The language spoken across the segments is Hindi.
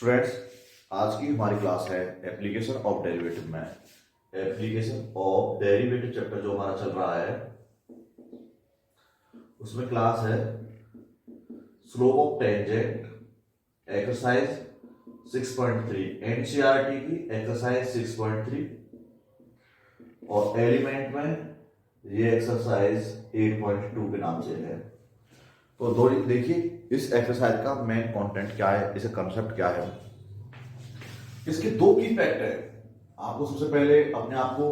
स्टूडेंट्स, आज की हमारी क्लास है एप्लीकेशन ऑफ डेरिवेटिव में। एप्लीकेशन ऑफ डेरिवेटिव चैप्टर जो हमारा चल रहा है उसमें क्लास है slope of tangent, exercise 6.3, NCERT की एक्सरसाइज 6.3 और एलिमेंट में ये एक्सरसाइज 8.2 के नाम से है। तो दो देखिए इस एक्सरसाइज का मेन कंटेंट क्या है, इसे कंसेप्ट क्या है। इसके दो की फैक्ट है। आपको सबसे पहले अपने आप को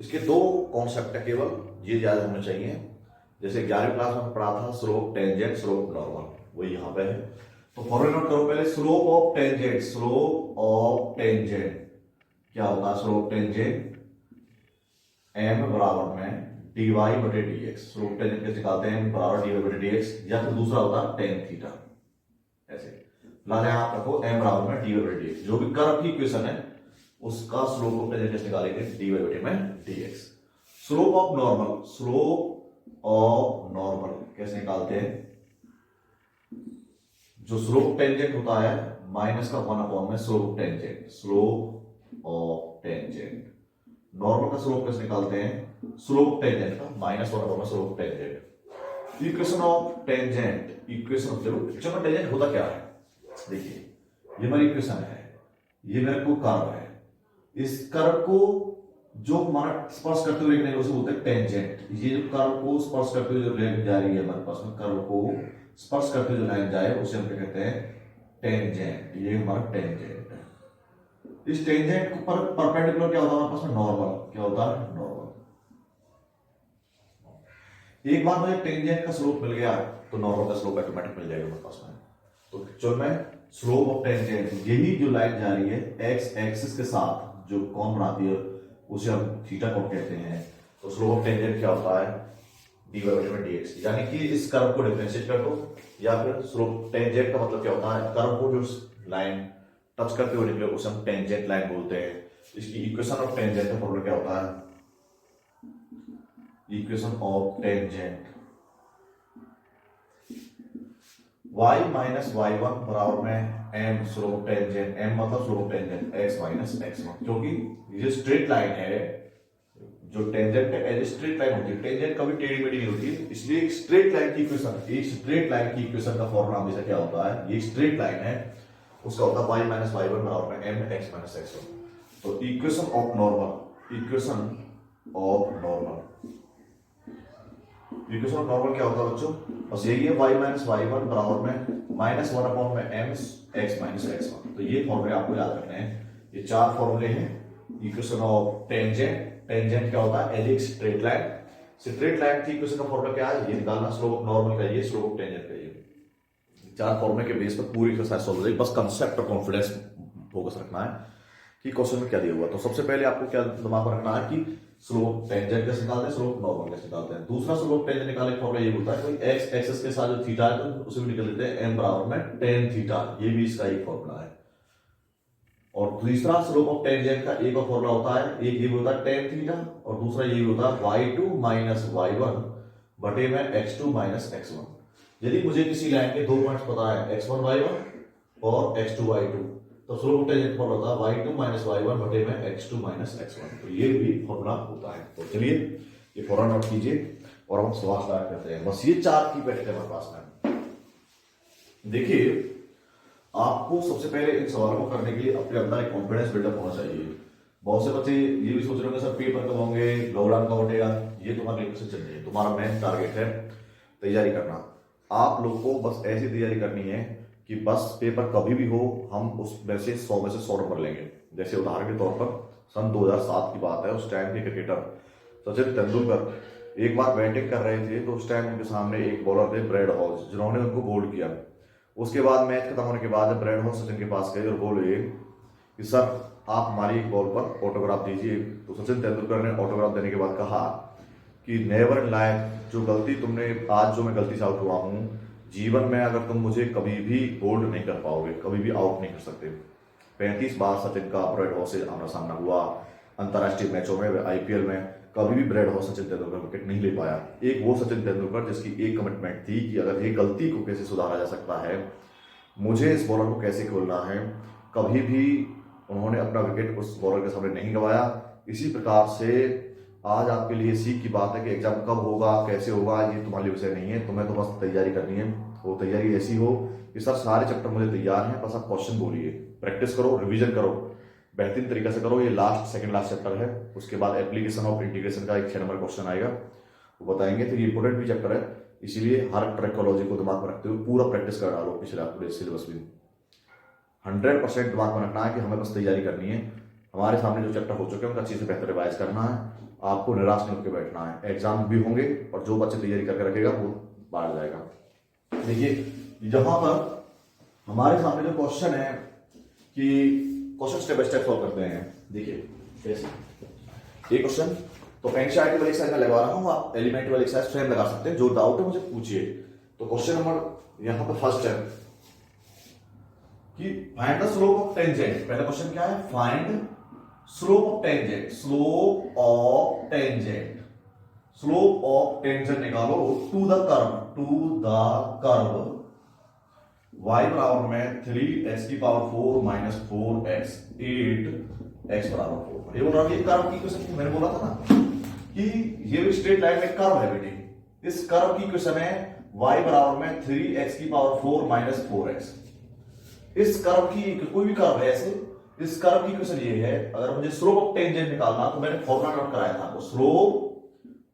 इसके दो कॉन्सेप्ट है केवल ये याद होने चाहिए। जैसे 11वीं क्लास में पढ़ा था स्लोप टेंजेंट स्लोप नॉर्मल, वही यहाँ पे है। तो फॉर्मूला नोट करो पहले, slope of tangent, slope of tangent क्या होता है? स्लोप टेंजेंट एम बराबर में dy बटे dx। स्लोप टेंजेंट कैसे निकालते हैं? बराबर dy बटे dx, या फिर दूसरा होता है टेन थीटा। ऐसे फिलहाल यहां आप रखो m बराबर में dy बटे dx, जो भी कर्व की इक्वेशन है उसका स्लोप ऑफ टेंजेंट कैसे निकालेंगे? dy बटे में dx। Slope of normal, slope of normal कैसे निकालते हैं? जो स्लोप टेंजेंट होता है माइनस का 1 में slope tangent, slope of tangent. Normal का स्लोप कैसे निकालते हैं? स्लोप टेंजेंट का -1 में slope tangent. Equation of tangent, equation of tangent होता क्या है? देखिए ये मेरी इक्वेशन है, ये मेरे को कर्व है। इस कर्व को जो हमारा स्पर्श करते हुए नहीं उसे बोलते हैं टेंजेंट। ये जो कर्व को स्पर्श करते हुए जो लाइन जा रही है हमारे पास में, कर्व को स्पर्श करते हुए जो लाइन जाए उसे हम क्या कहते हैं? टेंजेंट। ये हमारा टेंजेंट है। इस टेंजेंट को परपेंडिकुलर क्या होता है हमारे पास में? नॉर्मल। क्या होता है? नॉर्मल। एक बार मुझे टेंजेंट का स्लोप मिल गया तो नॉर्मल का स्लोप ऑटोमेटिक मिल जाएगा मेरे पास में। तो जो मैं स्लोप ऑफ टेंजेंट, यही जो लाइन जा रही है एक्स एक्सिस के साथ जो कोण बनाती है उसे हम थीटा कोण कहते हैं। तो स्लोप ऑफ टेंजेंट क्या होता है? dy बटे में dx। यानी कि इस कर्व को डिफरेंशिएट कर दो, या फिर स्लोप टेंजेंट का मतलब क्या होता है? कर्व को जो लाइन टच करते हुए निकले उसे हम टेंजेंट लाइन बोलते हैं। इसकी इक्वेशन ऑफ टेंजेंट का फॉर्मूला क्या होता है? Equation of tangent y minus y1 बराबर में m स्लोप टेंजेंट, m मतलब slope tangent x minus x1। क्योंकि ये स्ट्रेट लाइन है, जो टेंजेंट है एज स्ट्रेट लाइन होती है, टेंजेंट कभी टेढ़ी मेढ़ी नहीं होती है। इसलिए एक स्ट्रेट लाइन की इक्वेशन, एक स्ट्रेट लाइन की इक्वेशन का फॉर्मूला हमेशा क्या होता है? ये स्ट्रेट लाइन है, उसका होता है y माइनस y1 बराबर में m x माइनस x1। तो equation of normal, equation of normal, equation of normal क्या होता है बच्चों? बस यही है, y माइनस y1 बराबर में -1 में m x माइनस x1। तो ये फॉर्मूले आपको याद रखने हैं। ये चार फॉर्मूले हैं इक्वेशन ऑफ टेंजेंट। टेंजेंट क्या होता है? एज एक स्ट्रेट लाइन। स्ट्रेट लाइन की इक्वेशन का फॉर्मूला क्या है? ये निकालना, स्लोप ऑफ नॉर्मल का ये, स्लोप ऑफ टेंजेंट का ये। चार फॉर्मूले के बेस पर पूरी एक्सरसाइज सॉल्व हो जाएगी। बस कंसेप्ट और कॉन्फिडेंस फोकस रखना है कि क्वेश्चन में क्या दिया हुआ। तो सबसे पहले आपको क्या दिमाग में रखना है कि स्लोप टेंजेंट कैसे निकालते हैं, स्लोप नॉर्मल कैसे निकालते हैं। दूसरा स्लोप टेंजेंट निकालने का फॉर्मूला ये होता है कि एक्स एक्सिस के साथ जो थीटा है तो उसे भी निकल लेते हैं m बराबर में tan थीटा। ये भी इसका एक फॉर्मूला है। और तीसरा स्लोप ऑफ टेंजेंट का एक और फॉर्मूला होता है, एक ये होता है tan थीटा और दूसरा ये होता है y2 माइनस y1 बटे में x2 माइनस x1। यदि मुझे किसी लाइन के दो पॉइंट्स पता है x1 y1 और x2 y2, तो स्लोप ऑफ टेंजेंट फॉर्मूला होता है y2 माइनस y1 बटे में x2 माइनस x1। तो ये भी फॉर्मूला होता है। तो चलिए ये फॉर्मूला नोट कीजिए और हम सवाल स्टार्ट करते हैं। बस ये चार की बैठक है हमारे पास में। देखिए आपको सबसे पहले इन सवालों को करने के लिए अपने अंदर एक कॉन्फिडेंस बिल्डअप होना चाहिए। बहुत से बच्चे ये भी सोच रहे होंगे सर पेपर कब होंगे, लॉकडाउन कब उठेगा। ये तुम्हारे लिए चल रही है, तुम्हारा मेन टारगेट है तैयारी करना। आप लोग को बस ऐसी तैयारी करनी है कि बस पेपर कभी भी हो हम उसमें से 100 में से 100 नंबर लेंगे। जैसे उदाहरण के तौर पर सन 2007 की बात है, उस टाइम के क्रिकेटर सचिन तेंदुलकर एक बार बैटिंग कर रहे थे तो उस टाइम उनके सामने एक बॉलर थे ब्रैड हॉज, जिन्होंने उनको बोल्ड किया। उसके बाद मैच खत्म होने के बाद ब्रैड हॉज सचिन के पास गए और बोले कि सर आप हमारी एक बॉल पर ऑटोग्राफ दीजिए। तो सचिन तेंदुलकर ने ऑटोग्राफ देने के बाद कहा कि नेवर इन लाइफ, जो गलती तुमने आज जो मैं गलती से आउट हुआ हूँ, जीवन में अगर तुम मुझे कभी भी बोल्ड नहीं कर पाओगे, कभी भी आउट नहीं कर सकते। 35 बार सचिन का ब्रैड हॉज से आमना सामना हुआ अंतरराष्ट्रीय मैचों में, आईपीएल में कभी भी Brad Hodge Sachin Tendulkar wicket नहीं ले पाया। एक वो सचिन तेंदुलकर जिसकी एक कमिटमेंट थी कि अगर ये गलती को कैसे सुधारा जा सकता है मुझे इस बॉलर को कैसे खोलना है। कभी भी उन्होंने अपना विकेट उस बॉलर के सामने नहीं गंवाया। इसी प्रकार से आज आपके लिए सीख की बात है कि एग्जाम कब होगा, कैसे होगा, ये तुम्हारे लिए विषय नहीं है। तुम्हें तो बस तैयारी करनी है। वो तैयारी ऐसी हो कि सर सारे चैप्टर मुझे तैयार हैं, बस आप क्वेश्चन बोलिए, प्रैक्टिस करो, रिवीजन करो, बेहतरीन तरीके से करो। ये सेकंड लास्ट चैप्टर है। उसके बाद एप्लीकेशन ऑफ इंटीग्रेशन का एक 6 नंबर क्वेश्चन आएगा, वो बताएंगे। तो ये इंपोर्टेंट भी चैप्टर है, इसीलिए हर ट्रैकोलॉजी को दिमाग में रखते हुए पूरा प्रैक्टिस कर डालो। पिछले पूरे सिलेबस में 100% दिमाग में रखना है कि हमें बस तैयारी करनी है। हमारे सामने जो चैप्टर हो चुके हैं उनका अच्छे से बेहतर रिवाइज करना है। आपको निराश नहीं होकर बैठना है। एग्जाम भी होंगे और जो बच्चे तैयारी करके रखेगा वो बाहर जाएगा। देखिए यहाँ पर हमारे सामने जो क्वेश्चन है कि question step by step solve करते हैं। देखिए कैसे ये क्वेश्चन तो एनसीईआरटी वाली एक्सरसाइज में लगा रहा हूँ, आप एलिमेंट वाली एक्सरसाइज स्वयं लगा सकते हैं। जो डाउट है मुझे पूछिए। तो क्वेश्चन नंबर यहाँ पर फर्स्ट है कि find the slope of tangent. पहला क्वेश्चन क्या है, find slope of tangent. Slope of tangent, slope of tangent निकालो टू द कर्व y बराबर में 3x की पावर 4 माइनस 4x 8x बराबर 4। ये बोल रहा है ये कर्व की क्वेश्चन मैंने बोला था ना कि ये भी स्ट्रेट लाइन में कर्व है बेटे। इस कर्व की क्वेश्चन है y बराबर में 3x की पावर 4 माइनस 4x। इस कर्व की कोई भी कर्व है ऐसे, इस कर्व की क्वेश्चन ये है। अगर मुझे स्लोप ऑफ टेंजेंट निकालना तो मैंने फॉर्मूला नोट कराया था, स्लोप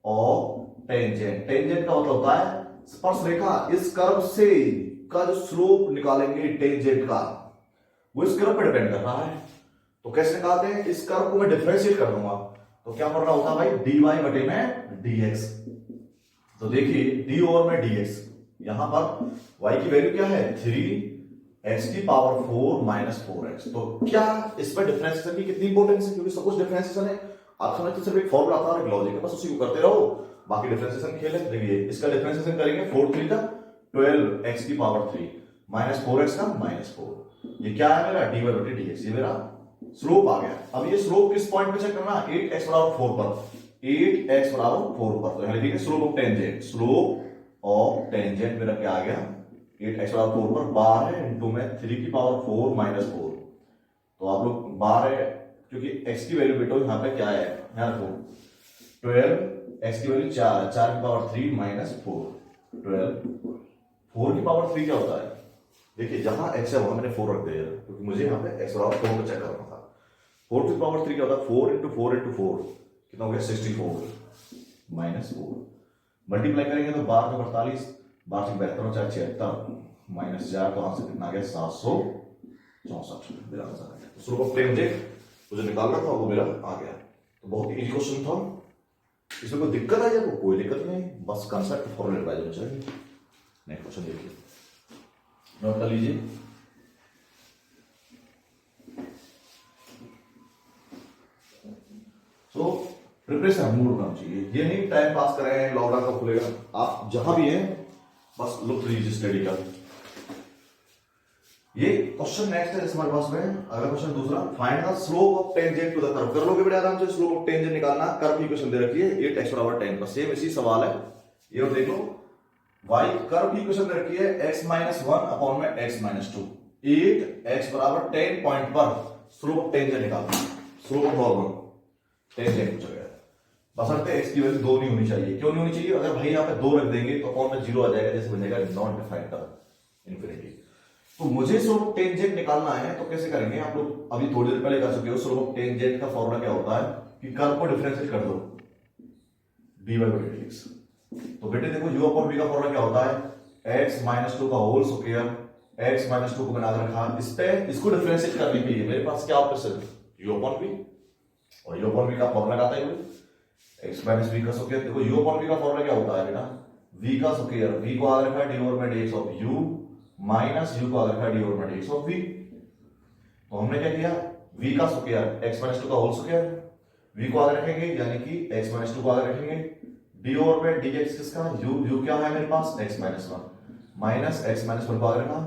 ऑफ टेंजेंट। टेंजेंट का मतलब होता है स्पर्श रेखा। इस कर्व से का जो स्लोप निकालेंगे टेंजेंट का, वो इस कर्व पर डिपेंड कर रहा है। तो कैसे निकालते हैं, इस कर्व को मैं डिफरेंशिएट कर दूंगा तो क्या करना होता है भाई, dy बटे में dx। तो देखिए d ओवर में dx, यहां पर y की वैल्यू क्या है 3x की पावर 4 माइनस 4x। तो क्या इस पर डिफरेंशिएशन की कितनी इंपॉर्टेंस है, क्योंकि सब कुछ डिफरेंशिएशन है। आप समझते सिर्फ एक फॉर्मूला था और एक लॉजिक है, बस उसी को करते रहो, बाकी डिफरेंशिएशन खेल है। देखिए इसका डिफरेंशिएशन करेंगे 4 3 का 12x की पावर 3 माइनस 4x का माइनस 4। ये क्या है मेरा dy बटे dx, ये मेरा स्लोप आ गया। अब ये स्लोप किस पॉइंट पे चेक करना, 8x बराबर 4 पर, 8x बराबर 4 पर। तो यहां लिखेंगे slope of tangent. Slope of tangent मेरा क्या आ गया 8x बराबर 4 पर, बार है इनटू में 3 की पावर 4 माइनस 4। तो आप लोग बार है क्योंकि x की वैल्यू बेटो यहां पे क्या है, यहां रखो 12, x की वैल्यू 4 है, 4 की पावर 3 माइनस 4, 12। 4 की पावर 3 क्या होता है, देखिए जहां x है वहां मैंने 4 रख दिया क्योंकि मुझे यहाँ पे x बराबर 4 को चेक करना था। 4 की पावर 3 क्या होता है, 4 इंटू 4 इंटू 4 कितना हो गया 64 माइनस 4। मल्टीप्लाई करेंगे तो 12 में 48, 12 से 72 4 76 माइनस 4, तो आंसर कितना आ गया 764 मेरा आंसर आ गया। स्लोप ऑफ टेंजेंट मुझे निकालना था, वो मेरा आ गया। तो बहुत इजी क्वेश्चन था, इसमें कोई दिक्कत आई है, कोई दिक्कत नहीं, बस कंसेप्ट फॉर्मूलेट बाय होना चाहिए। नेक्स्ट क्वेश्चन देखिए, नोट कर लीजिए। तो प्रिपरेशन मूड होना चाहिए, ये नहीं टाइम पास करें लॉकडाउन कब खुलेगा। आप जहां भी हैं बस लुत्फ लीजिए स्टडी का। ये क्वेश्चन नेक्स्ट है हमारे पास में। अगला क्वेश्चन दूसरा, find the slope of tangent to the curve. कर लोगे बेटा आराम से, स्लोप ऑफ टेंजेंट निकालना। कर्व की क्वेश्चन दे रखी है 8x बराबर 10 पर, सेम इसी सवाल है ये, और देख लो y कर्व की क्वेश्चन दे रखी है x माइनस 1 अपॉन में x माइनस 2, 8x बराबर 10 पॉइंट पर स्लोप ऑफ टेंजेंट निकालना। स्लोप ऑफ नॉर्मल टेंजेंट पूछा गया, बशर्ते x की वैल्यू 2 नहीं होनी चाहिए। क्यों नहीं होनी चाहिए, अगर भाई यहाँ पे 2 रख देंगे तो अपॉन में 0 आ जाएगा, जैसे बनेगा नॉन डिफाइंड टर्म इन्फिनिटी। तो मुझे स्लोप ऑफ टेंजेंट निकालना है, तो कैसे करेंगे, आप लोग अभी थोड़ी देर पहले कर चुके हो। स्लोप ऑफ टेंजेंट का फॉर्मूला क्या होता है कि कर्व को डिफरेंशिएट कर दो dy बटे dx। तो बेटे देखो u अपॉन v का फॉर्मूला क्या होता है, x माइनस 2 का होल स्क्वायर, x माइनस 2 को बना के रखा, इस पे इसको डिफरेंशिएट करने के लिए मेरे पास क्या ऑप्शन है, u अपॉन v, और u अपॉन v का फॉर्मूला आता है x माइनस v का स्क्वायर। देखो u अपॉन v का फॉर्मूला क्या होता है बेटा, v का स्क्वायर, v को आ रखा है d ओवर में dx of u minus u को आ रखा है d ओवर में dx ऑफ v। तो हमने क्या किया, v का स्क्वायर x माइनस 2 का होल स्क्वायर, v को आगे रखेंगे यानी कि x माइनस 2 को आगे रखेंगे, d ओवर में dx किसका, u क्या है मेरे पास x minus 1 minus x minus 1 को आगे रखा,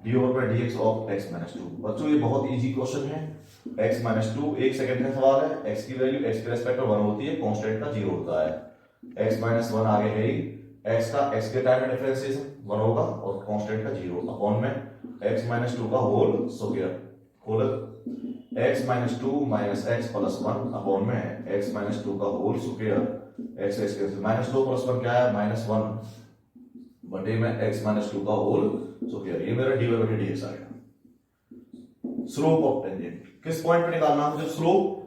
d ओवर में dx ऑफ x माइनस 2। बच्चों ये बहुत इजी क्वेश्चन है। x माइनस 2 एक सेकंड का सवाल है, x की वैल्यू x के रेस्पेक्ट में 1 होती है, कांस्टेंट का 0 होता है, x माइनस 1 आगे है ही, एक्स का एक्स के टाइम में डिफरेंशिएशन 1 होगा और कांस्टेंट का 0 अपॉन में x माइनस 2 का whole square whole x minus 2 minus X plus 1 upon में x माइनस 2 का होल स्क्वायर x x cancel minus 2 plus 1 क्या है माइनस 1 बटे में x माइनस 2 का होल स्क्वायर। ये मेरा dy बटे dx आ गया। स्लोप ऑफ टेंजेंट किस पॉइंट पे निकालना है मुझे? स्लोप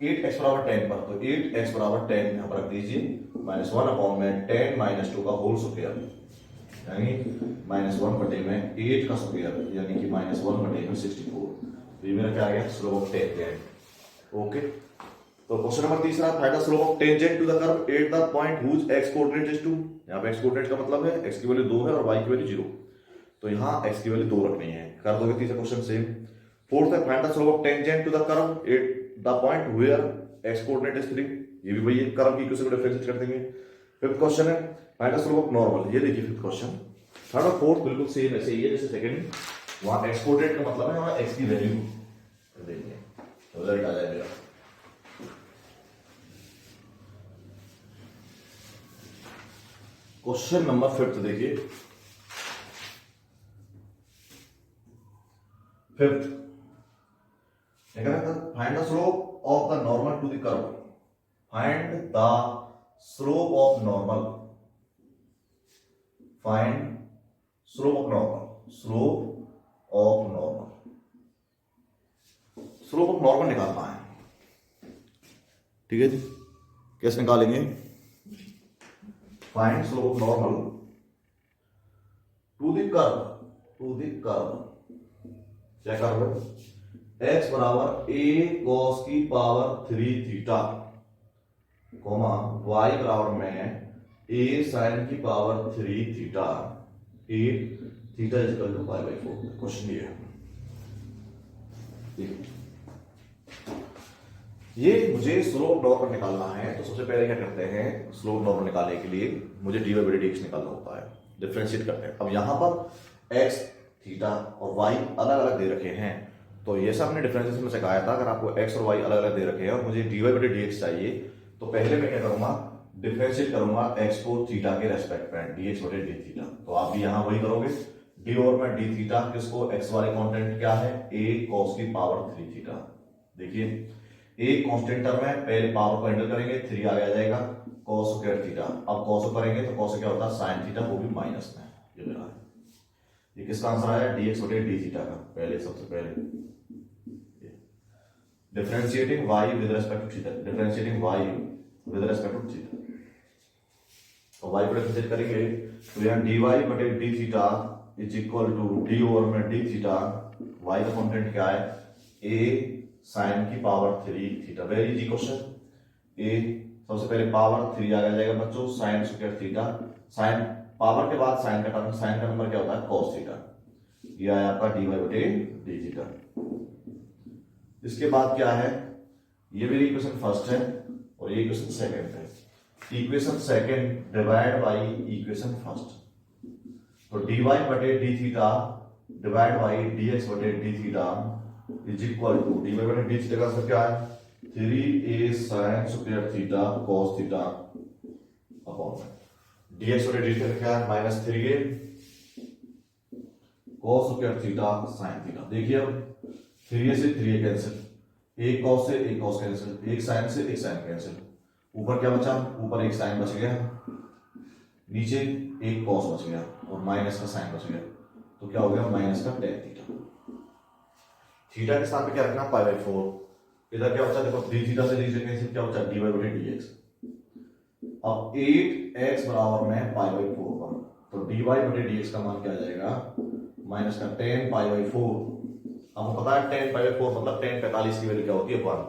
8x बराबर 10 पर, तो 8x बराबर 10 यहां पर रख दीजिए माइनस 1 अपॉन में 10 माइनस 2 का होल स्क्वायर यानी माइनस 1 बटे में 8 का स्क्वायर यानी कि माइनस 1 बटे में 64। तो ये मेरा क्या आ गया? Slope of tangent. ओके, तो क्वेश्चन नंबर तीसरा, find the slope of tangent to the curve at the point whose x coordinate is 2। यहां पे x कोऑर्डिनेट का मतलब है x की वैल्यू 2 है और y की वैल्यू 0, तो यहां x की वैल्यू 2 रखनी है। कर दोगे तीसरा क्वेश्चन सेम। फोर्थ है, find the slope of tangent to the curve at the point where x coordinate is 3। ये भी वही है, कर्व की इक्वेशन को डिफरेंशिएट कर देंगे। फिफ्थ क्वेश्चन है, find the slope of normal. ये देखिए फिफ्थ क्वेश्चन। थर्ड और फोर्थ बिल्कुल सेम ऐसे ही है जैसे सेकंड। वहां x कोऑर्डिनेट का मतलब है वहां x की वैल्यू देंगे, रिजल्ट आ जाएगा। क्वेश्चन नंबर फिफ्थ देखिए, fifth find the slope of the normal to the curve. Find the slope of normal, find slope of normal, slope of normal, slope of normal निकालना है। ठीक है जी, कैसे निकालेंगे? Find slope of normal to the curve, to the curve क्या कर्व है? x बराबर a cos की पावर 3 थीटा कोमा y बराबर में a sin की power 3 theta, a theta is equal to pi by 4। Question ये है, ये मुझे स्लोप नॉर्मल निकालना है। तो सबसे पहले क्या करते हैं, स्लोप नॉर्मल निकालने के लिए मुझे dy बाई dx निकालना होता है, डिफरेंशिएट करते हैं। अब यहां पर x थीटा और y अलग अलग दे रखे हैं, तो ये सब हमने डिफरेंशिएशन में सिखाया था। अगर आपको x और y अलग अलग दे रखे हैं और मुझे dy बटे dx चाहिए, तो पहले मैं क्या करूंगा, डिफरेंशिएट करूंगा x को थीटा के रेस्पेक्ट में, dx बटे d थीटा। तो आप भी यहां वही करोगे, d और में d थीटा किसको, x वाले कांस्टेंट क्या है, a cos की पावर 3 थीटा। देखिए a कांस्टेंट टर्म है, पहले पावर को हैंडल करेंगे, 3 आगे आ जाएगा cos स्क्वायर थीटा। अब cos करेंगे तो cos क्या होता है, sin थीटा, वो भी माइनस में। ये मेरा है, ये किसका आंसर आया, dx बटे d थीटा का। पहले सबसे पहले differentiating y with respect to theta, differentiating y with respect to theta. तो y को डिफरेंशिएट करेंगे तो यहां dy बटे d theta is equal to d over में d थीटा, y का कांस्टेंट क्या है, a sin की power 3 theta. Very easy question. a सबसे पहले पावर 3 आ जाएगा बच्चों, sin square theta, sin power के बाद sin का टर्म, sin का नंबर क्या होता है, cos थीटा। ये आया आपका dy बटे d थीटा। इसके बाद क्या है, ये मेरी इक्वेशन फर्स्ट है और ये इक्वेशन सेकंड है। Equation second divide by equation first, तो dy बटे d theta divide by dx बटे d theta is equal to dy बटे d थीटा का आंसर क्या है, 3a sin square theta cos theta upon dx बटे d थीटा क्या है, minus 3a cos square theta sin theta. देखिए अब 3a से 3a कैंसिल, एक cos से एक cos कैंसिल, एक sin से एक sin कैंसिल, ऊपर क्या बचा, ऊपर एक sin बच गया, नीचे एक cos बच गया और माइनस का sin बच गया। तो क्या हो गया, माइनस का tan थीटा। थीटा के साथ में क्या रखना, पाई बाई 4। इधर क्या बचा, देखो 3 थीटा से 3 से कैंसिल, क्या बचा, dy बटे dx। अब 8x बराबर में पाई बाई 4 पर, तो dy बटे dx का मान क्या आ जाएगा, माइनस का tan पाई बाई 4। आपको पता है tan पाई बाई 4 मतलब tan 45 की वैल्यू क्या होती है, 1।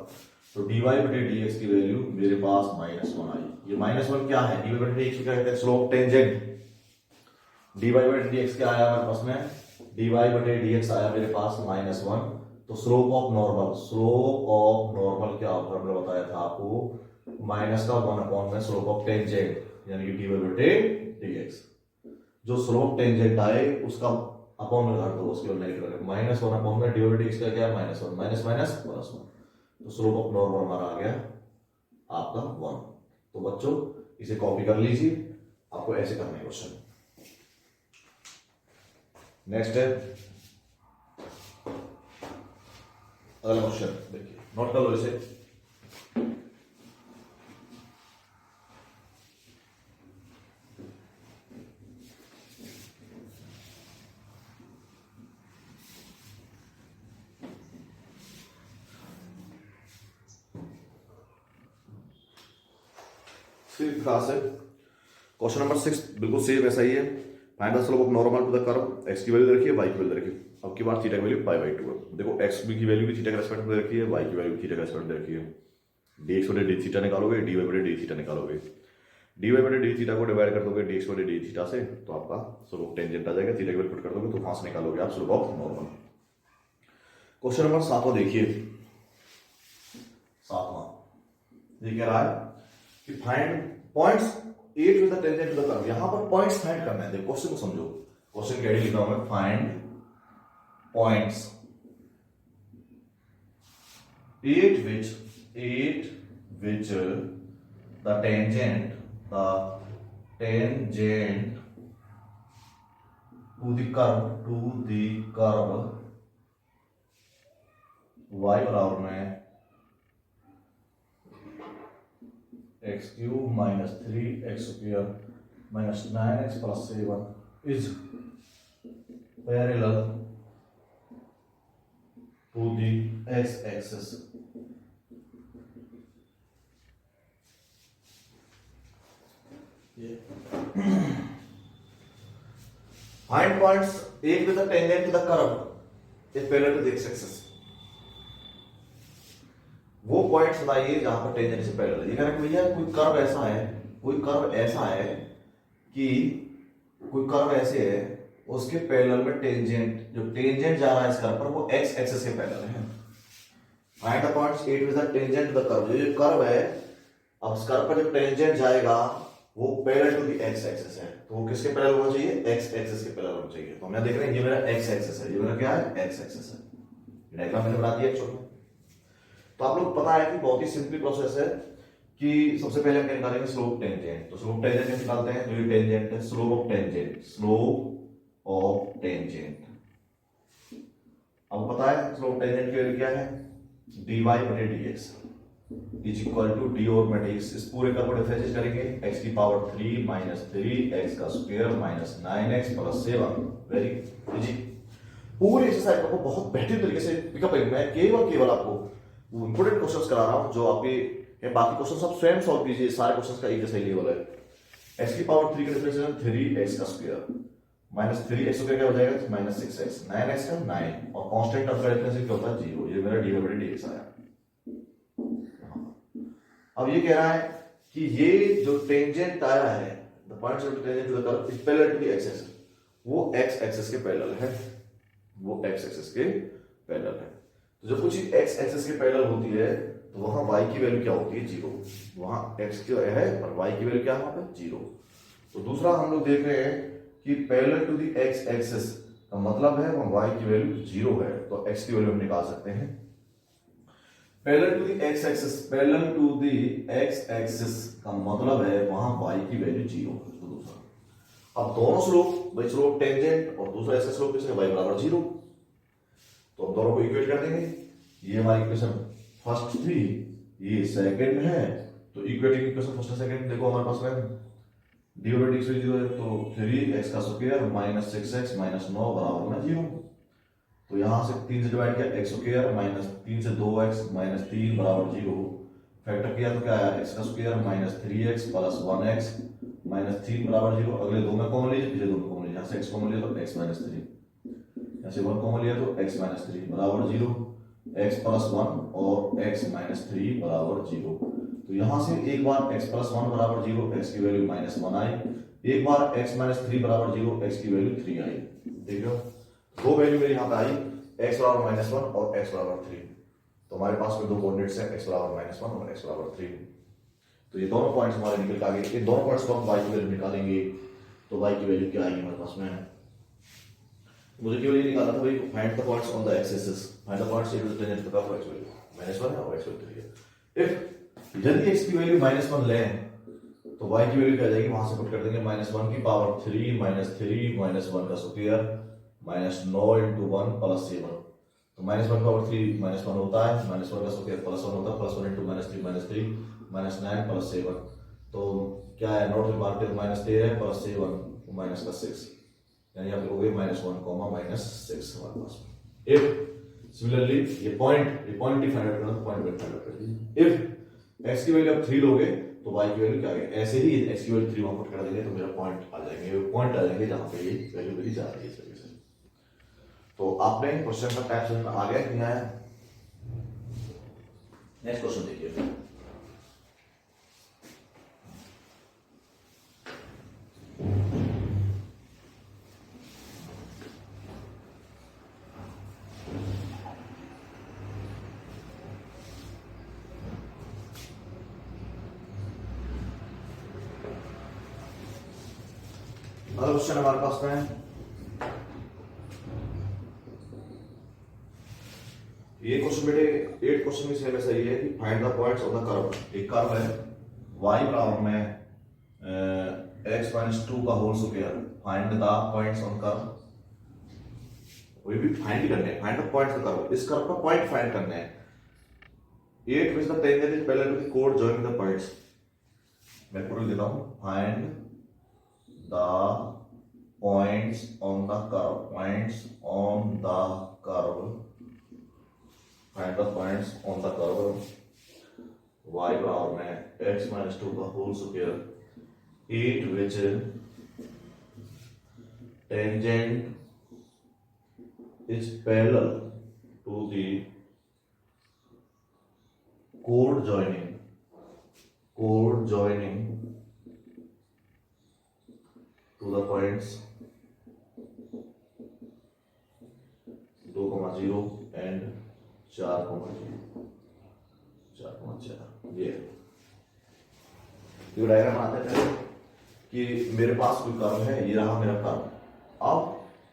तो dy बटे dx की वैल्यू मेरे पास -1 आई। ये -1 क्या है, dy बटे dx क्या कहते हैं, स्लोप टेंजेंट। dy बटे dx क्या आया हमारे पास में, dy बटे dx आया मेरे पास -1। तो slope of normal, slope of normal क्या होता है, मैंने बताया था आपको, माइनस का 1 अपॉन में स्लोप ऑफ टेंजेंट यानी कि dy बटे dx। जो स्लोप टेंजेंट आए उसका अपॉन में कर दो, उसके बाद नेगेटिव रखें, -1 अपॉन में dy बटे dx का क्या है, -1, माइनस माइनस प्लस 1। तो स्लोप ऑफ नॉर्मल हमारा आ गया आपका 1। तो बच्चों इसे कॉपी कर लीजिए, आपको ऐसे करना है क्वेश्चन। नेक्स्ट है अगला क्वेश्चन, देखिए नोट कर लो इसे। क्लास है क्वेश्चन नंबर 6, बिल्कुल सेम ऐसा ही है। Find the slope of normal to the curve, x की वैल्यू रखी है, वाई की वैल्यू रखी है। अब की बार थीटा की वैल्यू पाई/2 है। देखो एक्स की वैल्यू भी थीटा के रेस्पेक्ट में रखी है, वाई की वैल्यू थीटा के रेस्पेक्ट में रखी है। dx बटे डी थीटा निकालोगे, dy बटे डी थीटा निकालोगे। dy बटे डी थीटा को डिवाइड कर दोगे dx बटे डी थीटा से, तो आपका स्लोप टेंजेंट आ जाएगा। थीटा की वैल्यू पुट कर दोगे तो वहां से निकालोगे आप slope of normal. Question number 7 देखिए, 7वां ये कह रहा है कि find points 8 with the tangent to the curve. यहां पर पॉइंट्स फाइंड करना है। देखो क्वेश्चन को समझो, क्वेश्चन के आईडी लिखा हुआ है find points 8 which the tangent to the curve y बराबर में x cube minus 3x square minus 9x plus 7 is parallel to the x axis. Find points 8 with the tangent to the curve is parallel to the x axis. वो पॉइंट्स बताइए जहां पर टेंजेंट से पैरेलल है। ये कह रहा है भैया कोई कर्व ऐसा है कि कोई कर्व ऐसे है उसके पैरेलल में टेंजेंट, जो टेंजेंट जा रहा है इस कर्व पर वो x एक्सिस के पैरेलल है। Find the points 8 with the tangent to the curve. जो कर्व है, अब इस कर्व पर जो टेंजेंट जाएगा वो parallel to the x axis है, तो वो किसके पैरेलल होना चाहिए? x एक्सिस के पैरेलल होना चाहिए। तो हमने देख रहे हैं ये मेरा x एक्सिस है, ये मेरा क्या है? x एक्सिस है। डायग्राम मैंने बना दिया छोटा। तो आप लोग पता है कि बहुत ही सिंपल प्रोसेस है कि सबसे पहले हम निकालेंगे स्लोप टेंजेंट। तो स्लोप टेंजेंट कैसे निकालते हैं? जो ये टेंजेंट है, स्लोप ऑफ टेंजेंट। आपको पता है स्लोप टेंजेंट की वैल्यू क्या है? dy बटे dx is equal to D और मैट्रिक्स। इस पूरे का डिफरेंशिएट करेंगे, x की पावर 3 माइनस 3x का square minus 9x plus 7। Very easy. पूरी एक्सरसाइज को बहुत बेहतरीन तरीके से पिकअप करेंगे। मैं केवल आपको इंपोर्टेंट क्वेश्चंस करा रहा हूं जो आपके बाकी क्वेश्चन सब स्वयं सॉल्व कीजिए। सारे क्वेश्चंस का एक जैसा ही लेवल है। x की पावर 3 का डिफरेंशिएशन 3x का स्क्वायर माइनस 3x स्क्वायर क्या हो जाएगा? माइनस 6x, 9x का 9 और कांस्टेंट टर्म का डिफरेंशिएशन क्या होता है? 0। ये मेरा dy बटे dx आया। अब ये कह रहा है कि ये जो टेंजेंट आया है, the points of tangent to the curve is parallel to the x axis, वो x एक्सिस के पैरेलल है। वो x एक्सिस के पैरेलल है। तो जब कुछ x एक्सिस के पैरेलल होती है तो वहां y की वैल्यू क्या होती है? 0। वहां x क्या है और y की वैल्यू क्या है वहां पे? 0। तो दूसरा हम लोग देख रहे हैं कि parallel to the x axis का मतलब है वहां y की वैल्यू 0 है, तो x की वैल्यू हम निकाल सकते हैं। Parallel to the x axis का मतलब है वहां y की वैल्यू 0 है। तो दूसरा, अब दोनों स्लोप, भाई स्लोप टेंजेंट और दूसरा ऐसा स्लोप किसका? y बराबर 0। तो हम दोनों को इक्वेट कर देंगे। ये हमारी इक्वेशन फर्स्ट थी, ये सेकंड है, तो इक्वेटिंग इक्वेशन फर्स्ट और सेकंड देखो हमारे पास में dy बटे dx 0 है, तो 3x का स्क्वायर माइनस 6x माइनस 9 बराबर में 0। तो यहां से 3 से डिवाइड किया, x स्क्वायर माइनस 3 से 2x माइनस 3 बराबर 0। फैक्टर किया तो क्या आया? x का square minus 3x plus 1x minus 3 बराबर 0। अगले दो में कॉमन लीजिए, पिछले दो में कॉमन लीजिए। यहां से x कॉमन लिया तो x माइनस 3, यहां से 1 कॉमन लिया तो x माइनस 3 बराबर 0। x प्लस 1 और x माइनस 3 बराबर 0। तो यहां से एक बार x प्लस 1 बराबर 0, x की वैल्यू माइनस 1 आई। एक बार x माइनस 3 बराबर 0, x की वैल्यू 3 आई। देखो दो वैल्यू मेरे यहां पे आई, x बराबर माइनस 1 और x बराबर 3। तो हमारे पास में दो कोऑर्डिनेट्स हैं, x बराबर माइनस 1 और x बराबर 3। तो ये दोनों पॉइंट्स हमारे निकल के आ गए। इन दोनों पॉइंट्स को हम y की वैल्यू निकालेंगे तो y की वैल्यू क्या आएगी हमारे पास में? मुझे केवल ये निकालना था भाई, find the points on the x axis, find the points equal to tangent to the curve x value -1 है और x वैल्यू 3 है। इफ यदि x की वैल्यू -1 लें तो y की वैल्यू क्या आ जाएगी, वहां से पुट कर देंगे -1 की पावर 3 -3 -1 का स्क्वायर -9 × 1 + 7। तो -1 की पावर 3 -1 होता है, -1 का स्क्वायर +1 होता है, +1 × -3 -9 + 7। तो क्या है, नोट में बांटते हैं -13 + 7 माइनस का 6, यानी आप लोग -1, -6 हमारे पास। इफ सिमिलरली ये पॉइंट डिफाइन करना, तो पॉइंट डिफाइन कर दीजिए। इफ x की वैल्यू आप 3 लोगे तो y की वैल्यू क्या है, ऐसे ही x की वैल्यू 3 वहां पुट कर देंगे तो मेरा पॉइंट आ जाएंगे, पॉइंट आ जाएंगे जहां पे ये वैल्यू मेरी जा रही है इस तरीके से। तो आपने क्वेश्चन का टाइप समझ में आ गया कि नहीं आया? नेक्स्ट क्वेश्चन देखिए। अगला क्वेश्चन हमारे पास में है, ये क्वेश्चन बेटे 8 क्वेश्चन में सेम ऐसा ही है कि find the points of the curve. एक कर्व है y बराबर में x - 2 का whole square, find the points on curve. वही भी फाइंड करने हैं, find the points of curve, इस कर्व का पॉइंट फाइंड करने हैं। 8 which the tangent is parallel to the कोड जॉइनिंग द पॉइंट्स। मैं पूरा देता हूं, find the points on the curve, points on the curve, find the points on the curve y बराबर में x - 2 का whole square, 8 which tangent is parallel to the chord joining to the points 2,0 and 4,0 4,4। ये डायग्राम बनाते हैं कि मेरे पास कोई कर्व है, ये रहा मेरा कर्व। अब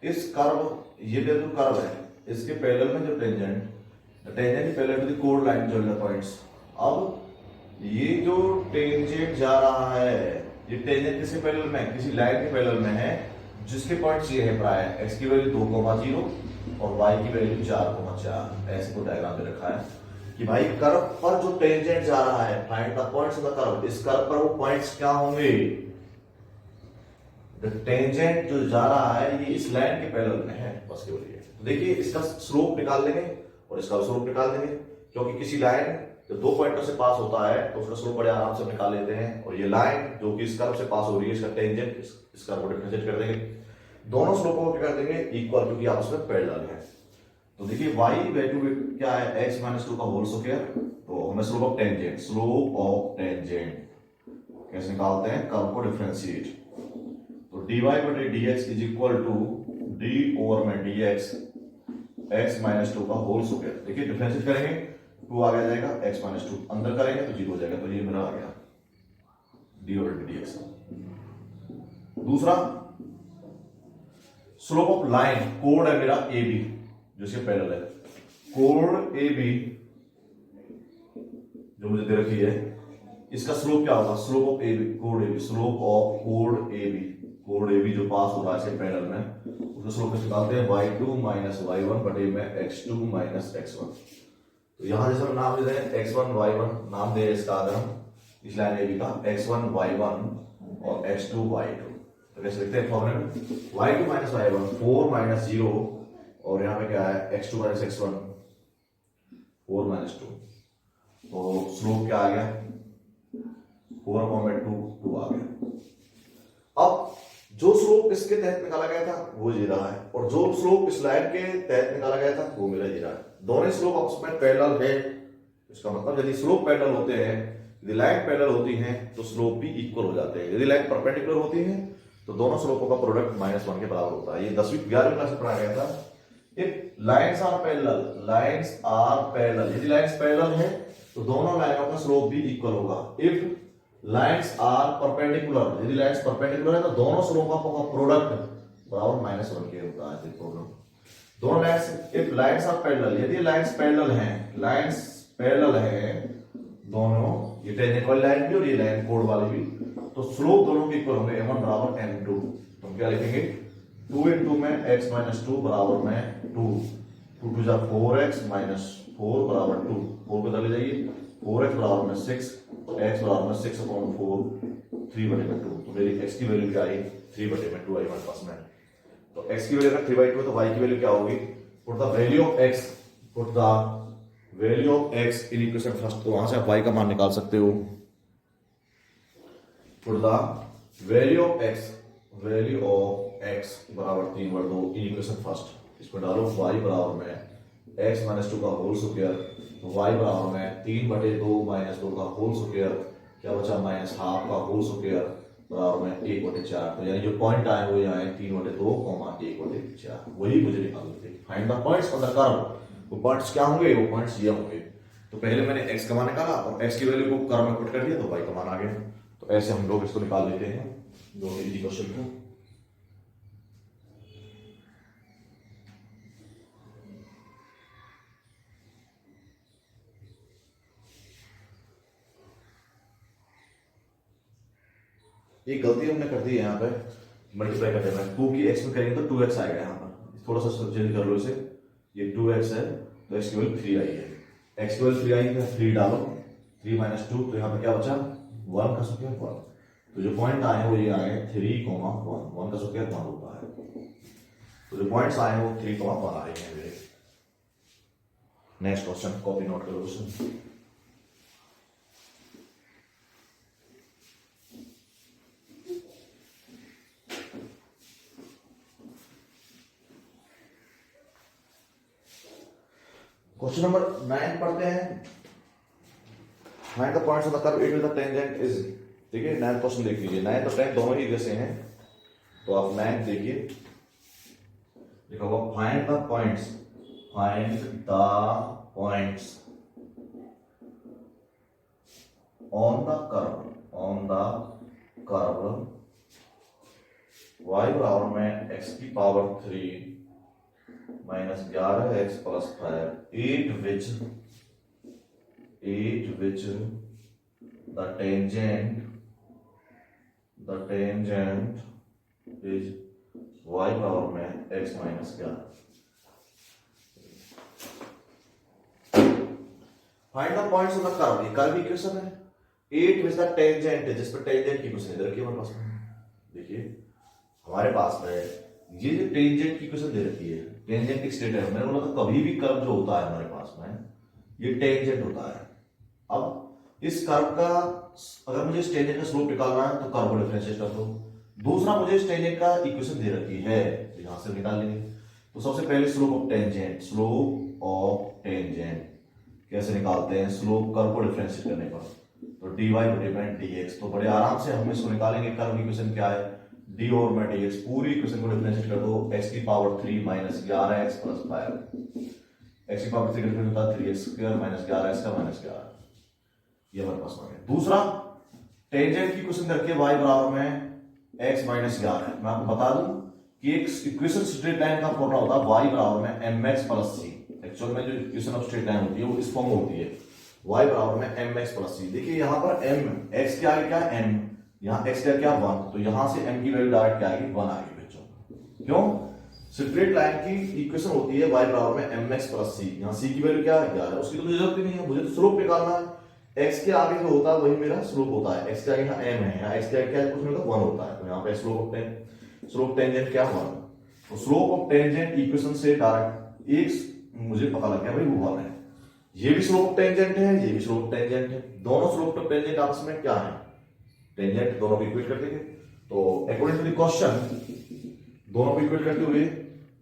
इस कर्व, ये जो कर्व है इसके पैरेलल में जो टेंजेंट पैरेलल टू द कोड लाइन जो है पॉइंट्स। अब ये जो टेंजेंट जा रहा है, ये टेंजेंट किसके पैरेलल में, किसी लाइन के पैरेलल में है जिसके पॉइंट्स ये है प्राय x की वैल्यू 2,0 और y की वैल्यू 4,4। ऐसे को डायग्राम में रखा है कि भाई कर्व पर जो टेंजेंट जा रहा है, find the points of the curve, इस कर्व पर वो पॉइंट्स क्या होंगे, टेंजेंट जो जा रहा है ये इस लाइन के पैरेलल में है, बस केवल ये। तो देखिए इसका स्लोप निकाल लेंगे और इसका स्लोप निकाल देंगे, क्योंकि किसी लाइन जो 2 पॉइंटों से पास होता है तो उसका स्लोप बड़े आराम से निकाल लेते हैं। और ये लाइन जो कि इस कर्व से पास हो रही है, इसका टेंजेंट इस कर्व को डिफरेंशिएट कर देंगे, दोनों स्लोपों को क्या कर देंगे, इक्वल, क्योंकि आपस में पैरेलल है। तो देखिए y वैल्यू क्या है, x - 2 का होल स्क्वायर। तो हमें स्लोप ऑफ टेंजेंट कैसे निकालते हैं, कर्व को डिफरेंशिएट। तो dy/dx is equal to d over में dx x - 2 का होल स्क्वायर। देखिए डिफरेंशिएट करेंगे 2 आ जाएगा, x - 2 अंदर करेंगे तो 0 हो जाएगा, तो ये मेरा आ गया dy/dx। दूसरा स्लोप ऑफ लाइन, कोड है मेरा AB जो इसके पैरेलल है, कोड AB जो मुझे दे रखी है, इसका स्लोप क्या होगा, slope of AB, code AB, slope of code AB जो पास हो रहा है इसके पैरेलल में, उसका स्लोप कैसे निकालते हैं, y2 - y1 बटे में x2 - x1। तो यहां जैसे हम नाम दे रहे हैं x1 y1 नाम दे रहे इसका, अगर हम इस लाइन AB का x1 y1 और x2 y2, तो कैसे लिखते हैं फॉर्मूले में, y2 - y1 4 - 0 और यहाँ पे क्या है x2 - x1 4 - 2। तो स्लोप क्या आ गया, 4/2 2 आ गया। अब जो स्लोप इसके तहत निकाला गया था वो ये रहा है, और जो स्लोप इस लाइन के तहत निकाला गया था वो मेरा ये रहा है। दोनों स्लोप आपस में पैरेलल है, इसका मतलब यदि स्लोप पैरेलल होते हैं, यदि लाइन पैरेलल होती हैं तो स्लोप भी इक्वल हो जाते हैं। यदि लाइन परपेंडिकुलर होती है तो दोनों स्लोपों का प्रोडक्ट -1 के बराबर होता है। ये 10वीं 11वीं क्लास में पढ़ाया गया था। इफ लाइंस आर पैरेलल, यदि लाइंस पैरेलल है तो दोनों लाइनों का स्लोप भी इक्वल होगा। इफ लाइंस आर परपेंडिकुलर, यदि लाइंस परपेंडिकुलर है तो दोनों स्लोपों का प्रोडक्ट बराबर -1 के होता है। प्रॉब्लम दोनों lines, if lines are parallel, यदि लाइंस पैरेलल है दोनों, ये टेंजेंट वाली लाइन भी और ये लाइन कोड वाली भी, तो स्लोप दोनों के इक्वल होंगे m1 बराबर m2। तो हम क्या लिखेंगे 2 इंटू में x माइनस 2 बराबर में 2 2 टू जा 4x माइनस 4 बराबर 2 4 को ले जाइए 4x बराबर में 6 x बराबर में 6 अपॉन 4 3 बटे में 2। तो मेरी x की वैल्यू क्या आई 3 बटे में 2 आई हमारे पास में। तो x की वैल्यू अगर 3/2 तो y की वैल्यू क्या होगी put the value of x put the value of x in equation first. तो वहां से आप y का मान निकाल सकते हो। Put the value of x बराबर 3/2 इन इक्वेशन फर्स्ट। इसमें डालो y बराबर में x माइनस 2 का होल स्क्वायर तो y बराबर में 3/2 माइनस 2 का होल स्क्वायर क्या बचा माइनस हाफ का होल स्क्वायर बराबर में 1/4। तो यानी जो पॉइंट आए वो यहाँ 3/2 1/4 वही मुझे निकालने थे। Find the points on the curve. वो पॉइंट्स क्या होंगे वो पॉइंट्स ये होंगे। तो पहले मैंने x का मान निकाला और x की वैल्यू को कर्व में पुट कर दिया तो y का मान आ गया। तो ऐसे हम लोग इसको निकाल लेते हैं दो इजी क्वेश्चन को। एक गलती हमने कर दी है यहाँ पे मल्टीप्लाई करने में 2 की x में करेंगे तो 2x आएगा। यहाँ पर थोड़ा सा चेंज कर लो इसे। ये 2x है तो x की वैल्यू 3 आई है। x की वैल्यू 3 आई है 3 डालो 3 माइनस 2 तो यहाँ पे क्या बचा 1 का स्क्वायर 1। तो जो पॉइंट आए वो ये आए 3, 1 का स्क्वायर 1 होता है। तो जो पॉइंट्स आए वो 3, 1 आए हैं मेरे। नेक्स्ट क्वेश्चन कॉपी नोट करो क्वेश्चन। क्वेश्चन नंबर 9 पढ़ते हैं। Find the points of the curve it with the tangent is. ठीक है 9 क्वेश्चन देख लीजिए। 9 और 10 दोनों ही जैसे हैं तो आप 9 देखिए लिखा हुआ find the points on the curve y बराबर में x की power 3 minus 11x plus 5 8 which the tangent is y power में x minus 11। Find the points of the curve. ये कर्व इक्वेशन है 8 which the tangent है जिस पर टेंजेंट की क्वेश्चन दे रखी है हमारे पास में। देखिए हमारे पास में ये जो टेंजेंट की क्वेश्चन दे रखी है टेंजेंट एक स्टेट है। मैंने बोला था कभी भी कर्व जो होता है हमारे पास में ये टेंजेंट होता है। अब इस कर्व का अगर मुझे इस टेंजेंट का स्लोप निकालना है तो कर्व को डिफरेंशिएट कर दो। दूसरा मुझे इस टेंजेंट का इक्वेशन दे रखी है तो यहां से निकाल लेंगे। तो सबसे पहले स्लोप ऑफ टेंजेंट कैसे निकालते हैं स्लोप कर्व को डिफरेंशिएट करने पर। तो dy बटे dx। तो बड़े आराम से हम इसको निकालेंगे। कर्व इक्वेशन क्या है डी और में dx। पूरी इक्वेशन को डिफरेंशिएट कर दो x की power 3 minus 11x plus 5 x की पावर 3 डिफरेंस होता है 3x स्क्वायर माइनस 11x का माइनस 11। ये हमारे पास आ गया। दूसरा टेंजेंट की इक्वेशन करके y बराबर में x माइनस 11 है। मैं आपको बता दूं कि एक इक्वेशन स्ट्रेट लाइन का फॉर्मूला होता है y बराबर में mx प्लस c। एक्चुअल में जो इक्वेशन ऑफ स्ट्रेट लाइन होती है वो इस फॉर्म में होती है y बराबर में mx प्लस c। देखिए यहाँ पर m x क्या है क्या m यहाँ x का क्या 1 तो यहां से m की वैल्यू डायरेक्ट क्या आएगी 1 आएगी बच्चों। क्यों स्ट्रेट लाइन की इक्वेशन होती है y बराबर में mx प्लस c। यहाँ c की वैल्यू क्या है 11 उसकी तो मुझे जरूरत ही नहीं है। मुझे तो स्लोप निकालना है। x के आगे जो होता है वही मेरा स्लोप होता है। x के आगे यहाँ m है यहाँ x के आगे क्या है कुछ नहीं होता 1 होता है। तो यहाँ पे स्लोप टेंजेंट क्या 1। तो स्लोप ऑफ टेंजेंट इक्वेशन से डायरेक्ट एक मुझे पता लग गया भाई वो 1 है। ये भी स्लोप टेंजेंट है ये भी स्लोप टेंजेंट है। दोनों स्लोप ऑफ टेंजेंट आपस में क्या है टेंजेंट दोनों को इक्वेट कर देंगे। तो अकॉर्डिंग टू द क्वेश्चन दोनों को इक्वेट करते हुए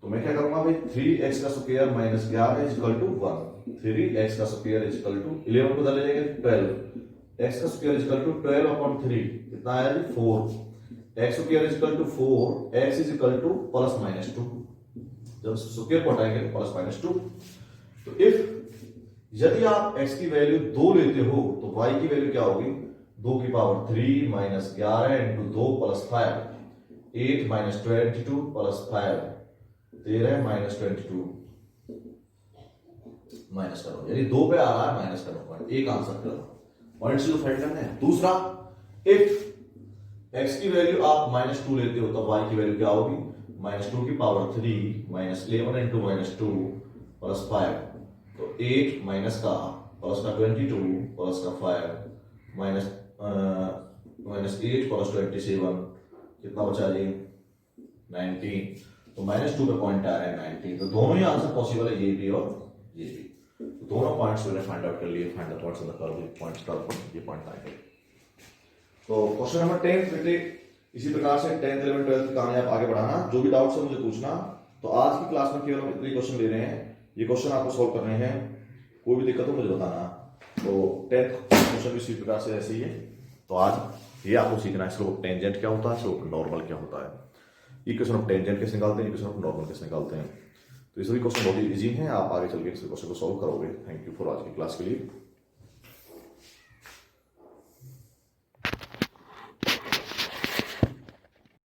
तो मैं क्या करूंगा भाई 3x का square minus 11 is equal to 1। 3x का स्क्वायर इज इक्वल टू 11 को डाल लेंगे 12 x का square is equal to 12 upon 3 कितना आया जी 4 x square is equal to 4 x is equal to plus minus 2। जब स्क्वायर को हटाएंगे प्लस माइनस 2। तो इफ यदि आप x की वैल्यू 2 लेते हो तो y की वैल्यू क्या होगी 2 की power 3 minus 11 into 2 plus 5 8 minus 22 plus 5 13 minus 22 minus करो यानी 2 पे आ रहा है माइनस करो पॉइंट। एक आंसर करो पॉइंट से फाइंड करना है। दूसरा इफ x की वैल्यू आप -2 लेते हो तो y की वैल्यू क्या होगी, -2 की पावर 3 -11 इंटू -2 प्लस 5, तो 8 माइनस का प्लस का 22 प्लस का 5 माइनस -8 प्लस 27 कितना बचा जी 19, तो -2 पे पॉइंट आ रहा है 19, तो दोनों ही आंसर पॉसिबल है, ये भी और ये भी। तो दोनों पॉइंट्स मैंने फाइंड आउट कर लिए, find the points in the curve, points curve ये पॉइंट आएंगे। तो क्वेश्चन नंबर 10 बेटे इसी प्रकार से 10th 11th 12th की कहानी आप आगे बढ़ाना, जो भी डाउट्स है मुझे पूछना। तो आज की क्लास में केवल हम इतने क्वेश्चन ले रहे हैं, ये क्वेश्चन आपको सॉल्व करने हैं, कोई भी दिक्कत हो मुझे बताना। तो 10th क्वेश्चन भी इसी प्रकार से ऐसे ही है। तो आज ये आपको सीखना है स्लोप टेंजेंट क्या होता है, स्लोप नॉर्मल क्या होता है, इक्वेशन ऑफ टेंजेंट कैसे निकालते हैं, इक्वेशन ऑफ नॉर्मल कैसे निकालते हैं। तो ये सभी क्वेश्चन बहुत ही ईजी हैं, आप आगे चल के इस क्वेश्चन को सॉल्व करोगे। थैंक यू फॉर आज की क्लास के लिए।